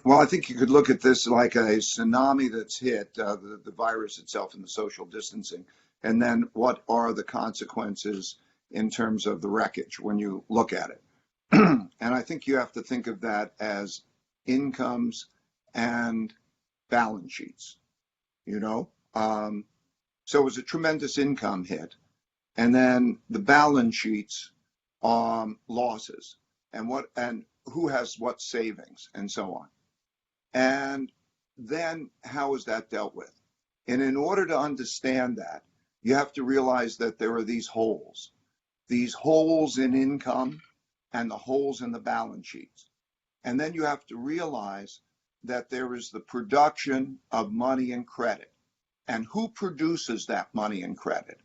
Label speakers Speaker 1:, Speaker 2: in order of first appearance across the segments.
Speaker 1: Well, I think you could look at this like a tsunami that's hit the virus itself and the social distancing. And then what are the consequences in terms of the wreckage when you look at it? And I think you have to think of that as incomes and balance sheets, you know? So it was a tremendous income hit. And then the balance sheets, losses and who has what savings and so on. And then how is that dealt with? And in order to understand that, you have to realize that there are these holes in income and the holes in the balance sheets. And then you have to realize that there is the production of money and credit. And who produces that money and credit?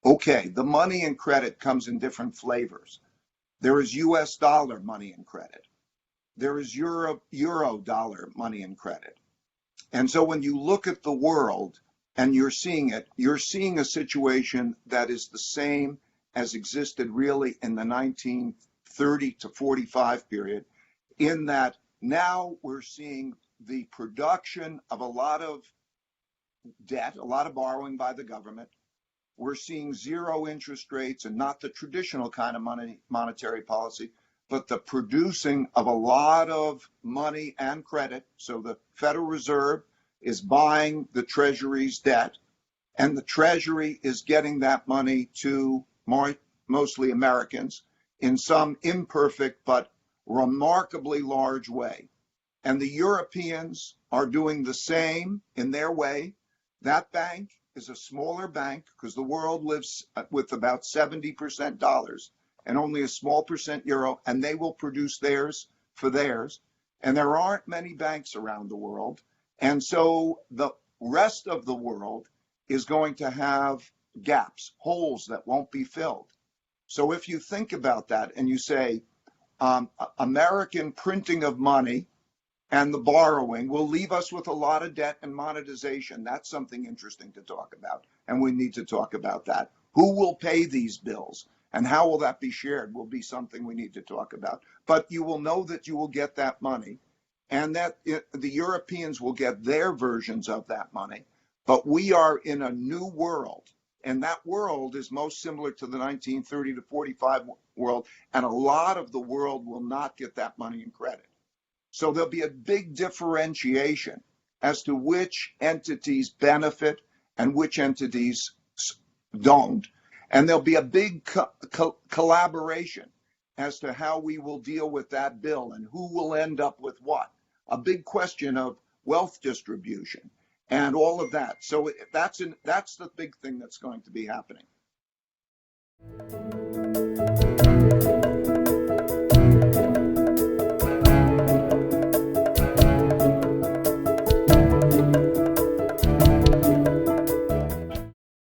Speaker 1: Okay, the money and credit comes in different flavors. There is US dollar money and credit. There is euro dollar money and credit. And so when you look at the world and you're seeing a situation that is the same as existed really in the 1930 to 45 period, in that now we're seeing the production of a lot of debt, a lot of borrowing by the government. We're seeing zero interest rates and not the traditional kind of monetary policy, but the producing of a lot of money and credit. So the Federal Reserve is buying the Treasury's debt, and the Treasury is getting that money to mostly Americans in some imperfect but remarkably large way. And the Europeans are doing the same in their way. That bank is a smaller bank because the world lives with about 70% dollars and only a small percent euro, and they will produce theirs for theirs. And there aren't many banks around the world. And so the rest of the world is going to have gaps, holes that won't be filled. So if you think about that and you say, American printing of money and the borrowing will leave us with a lot of debt and monetization. That's something interesting to talk about. And we need to talk about that. Who will pay these bills and how will that be shared will be something we need to talk about. But you will know that you will get that money and that the Europeans will get their versions of that money. But we are in a new world. And that world is most similar to the 1930 to 45 world. And a lot of the world will not get that money and credit. So there'll be a big differentiation as to which entities benefit and which entities don't. And there'll be a big collaboration as to how we will deal with that bill and who will end up with what. A big question of wealth distribution and all of that. So that's the big thing that's going to be happening.